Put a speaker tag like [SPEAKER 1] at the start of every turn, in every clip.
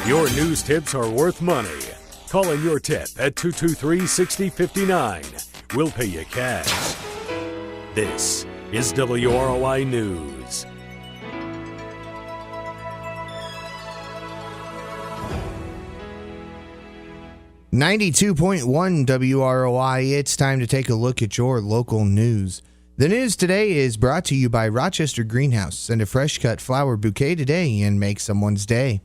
[SPEAKER 1] Your news tips are worth money. Call in your tip at 223-6059. We'll pay you cash. This is WROI News.
[SPEAKER 2] .1 WROI, it's time to take a look at your local news. The news today is brought to you by Rochester Greenhouse. Send a fresh-cut flower bouquet today and make someone's day.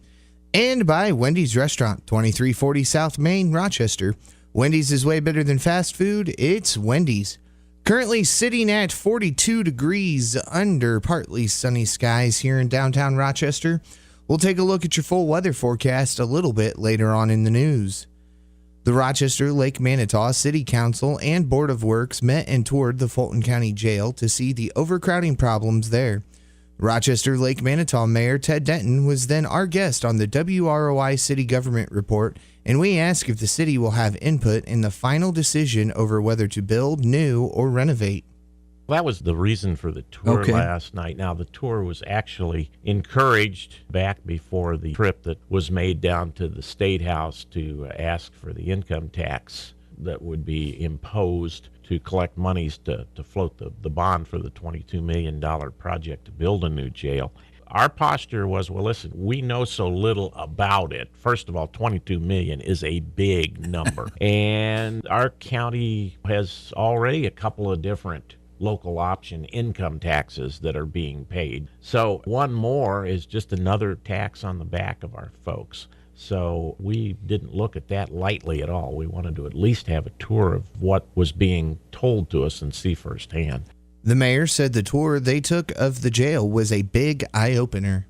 [SPEAKER 2] And by Wendy's Restaurant, 2340 South Main, Rochester. Wendy's is way better than fast food. It's Wendy's. Currently sitting at 42 degrees under partly sunny skies here in downtown Rochester. We'll take a look at your full weather forecast a little bit later on in the news. The Rochester Lake Manitou City Council and Board of Works met and toured the Fulton County Jail to see the overcrowding problems there. Rochester Lake Manitou Mayor Ted Denton was then our guest on the WROI City Government Report, and we asked if the city will have input in the final decision over whether to build, new, or renovate.
[SPEAKER 3] That was the reason for the tour last night. Now, the tour was actually encouraged back before the trip that was made down to the State House to ask for the income tax that would be imposed to collect monies to float the bond for the $22 million project to build a new jail. Our posture was, well, listen, we know so little about it. First of all, $22 million is a big number. And our county has already a couple of different local option income taxes that are being paid. So one more is just another tax on the back of our folks. So we didn't look at that lightly at all. We wanted to at least have a tour of what was being told to us and see firsthand.
[SPEAKER 2] The mayor said the tour they took of the jail was a big eye-opener.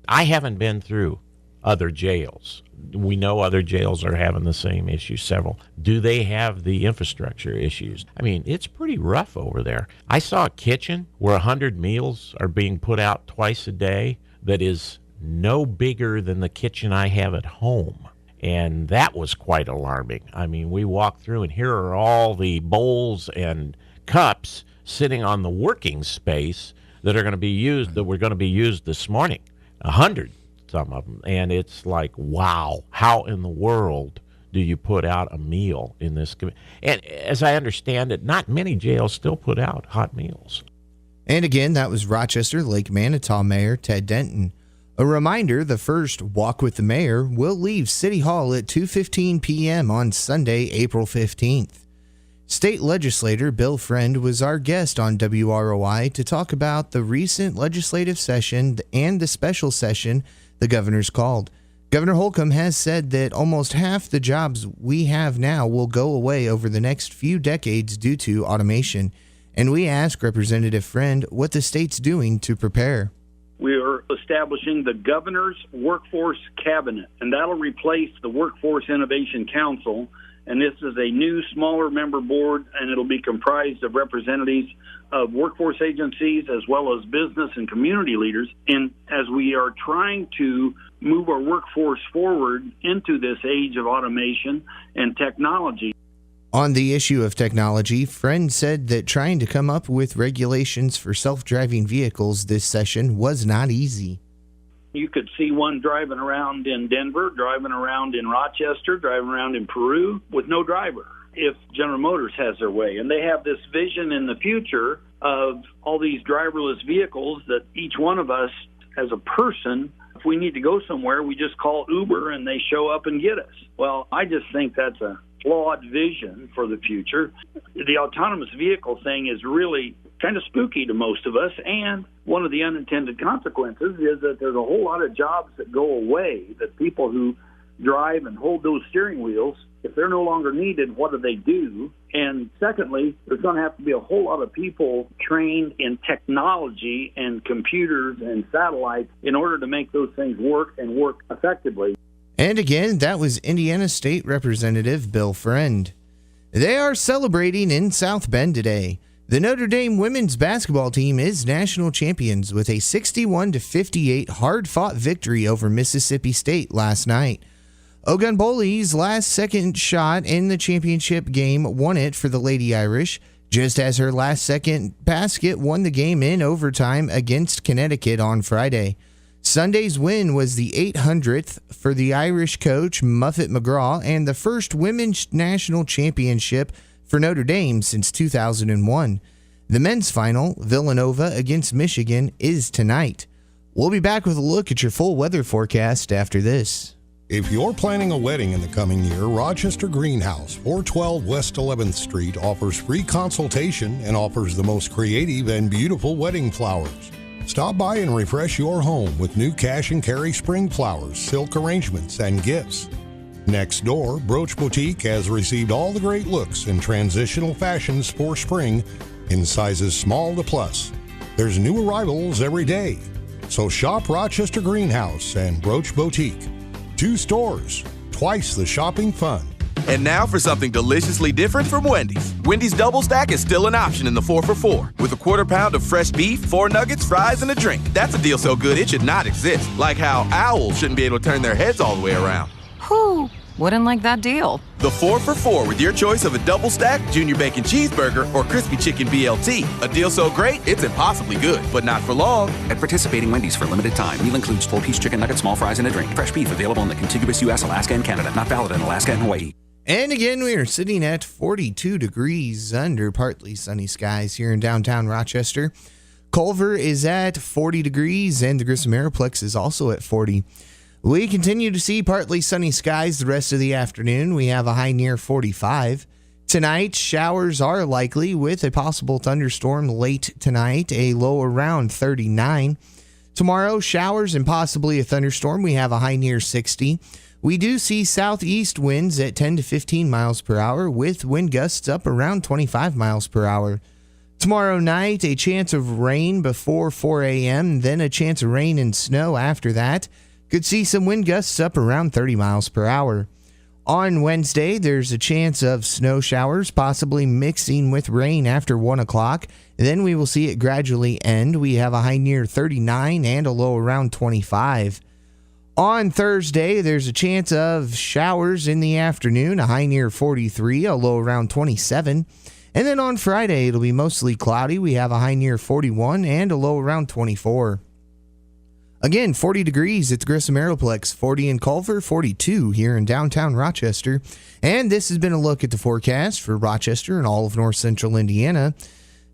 [SPEAKER 3] I haven't been through other jails. We know other jails are having the same issue, several. Do they have the infrastructure issues? I mean, it's pretty rough over there. I saw a kitchen where 100 meals are being put out twice a day that is no bigger than the kitchen I have at home. And that was quite alarming. I mean, we walked through and here are all the bowls and cups sitting on the working space that are going to be used, that were going to be used this morning. 100. Some of them, and it's like, wow, how in the world do you put out a meal in this and as I understand it, not many jails still put out hot meals.
[SPEAKER 2] And again, that was Rochester Lake Manitou Mayor Ted Denton. A reminder, the first Walk with the Mayor will leave City Hall at 2:15 p.m. on Sunday, April 15th. State legislator Bill Friend was our guest on WROI to talk about the recent legislative session and the special session the governor's called. Governor Holcomb has said that almost half the jobs we have now will go away over the next few decades due to automation. And we ask Representative Friend what the state's doing to prepare.
[SPEAKER 4] We are establishing the Governor's Workforce Cabinet, and that'll replace the Workforce Innovation Council. And this is a new, smaller member board, and it'll be comprised of representatives of workforce agencies as well as business and community leaders. And as we are trying to move our workforce forward into this age of automation and technology.
[SPEAKER 2] On the issue of technology, Friend said that trying to come up with regulations for self-driving vehicles this session was not easy.
[SPEAKER 4] You could see one driving around in Denver, driving around in Rochester, driving around in Peru with no driver if General Motors has their way. And they have this vision in the future of all these driverless vehicles that each one of us as a person, if we need to go somewhere, we just call Uber and they show up and get us. Well, I just think that's a flawed vision for the future. The autonomous vehicle thing is really kind of spooky to most of us, and one of the unintended consequences is that there's a whole lot of jobs that go away, that people who drive and hold those steering wheels, if they're no longer needed, what do they do? And secondly, there's going to have to be a whole lot of people trained in technology and computers and satellites in order to make those things work and work effectively.
[SPEAKER 2] And again, that was Indiana State Representative Bill Friend. They are celebrating in South Bend today. The Notre Dame women's basketball team is national champions with a 61-58 hard-fought victory over Mississippi State last night. Ogunbowale's last-second shot in the championship game won it for the Lady Irish, just as her last-second basket won the game in overtime against Connecticut on Friday. Sunday's win was the 800th for the Irish coach Muffet McGraw and the first women's national championship for Notre Dame since 2001. The men's final, Villanova against Michigan, is tonight. We'll be back with a look at your full weather forecast after this.
[SPEAKER 5] If you're planning a wedding in the coming year, Rochester Greenhouse, 412 West 11th Street, offers free consultation and offers the most creative and beautiful wedding flowers. Stop by and refresh your home with new cash and carry spring flowers, silk arrangements, and gifts. Next door, Brooch Boutique has received all the great looks and transitional fashions for spring in sizes small to plus. There's new arrivals every day. So shop Rochester Greenhouse and Brooch Boutique. 2 stores, twice the shopping fun.
[SPEAKER 6] And now for something deliciously different from Wendy's. Wendy's Double Stack is still an option in the 4 for $4 with a quarter pound of fresh beef, 4 nuggets, fries, and a drink. That's a deal so good it should not exist. Like how owls shouldn't be able to turn their heads all the way around.
[SPEAKER 7] Whew, wouldn't like that deal.
[SPEAKER 6] The 4 for $4 with your choice of a double stack, junior bacon cheeseburger, or crispy chicken BLT. A deal so great, it's impossibly good, but not for long.
[SPEAKER 8] At participating Wendy's for a limited time. Meal includes 4-piece chicken nuggets, small fries, and a drink. Fresh beef available in the contiguous U.S., Alaska, and Canada. Not valid in Alaska and Hawaii.
[SPEAKER 2] And again, we are sitting at 42 degrees under partly sunny skies here in downtown Rochester. Culver is at 40 degrees, and the Grissom Aeroplex is also at 40. We continue to see partly sunny skies the rest of the afternoon. We have a high near 45. Tonight, showers are likely with a possible thunderstorm late tonight, a low around 39. Tomorrow, showers and possibly a thunderstorm. We have a high near 60. We do see southeast winds at 10 to 15 miles per hour with wind gusts up around 25 miles per hour. Tomorrow night, a chance of rain before 4 a.m., then a chance of rain and snow after that. Could see some wind gusts up around 30 miles per hour. On Wednesday, there's a chance of snow showers, possibly mixing with rain after 1 o'clock. Then we will see it gradually end. We have a high near 39 and a low around 25. On Thursday, there's a chance of showers in the afternoon, a high near 43, a low around 27. And then on Friday, it'll be mostly cloudy. We have a high near 41 and a low around 24. Again, 40 degrees at the Grissom Aeroplex, 40 in Culver, 42 here in downtown Rochester. And this has been a look at the forecast for Rochester and all of north central Indiana.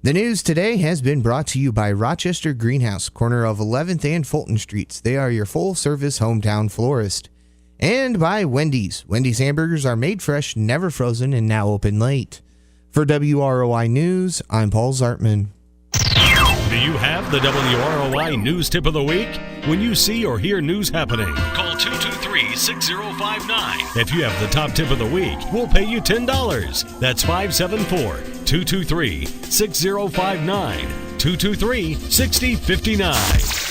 [SPEAKER 2] The news today has been brought to you by Rochester Greenhouse, corner of 11th and Fulton Streets. They are your full-service hometown florist. And by Wendy's. Wendy's hamburgers are made fresh, never frozen, and now open late. For WROI News, I'm Paul Zartman.
[SPEAKER 1] Do you have the WROI News Tip of the Week? When you see or hear news happening, call 223-6059. If you have the top tip of the week, we'll pay you $10. That's 574-223-6059. 223-6059.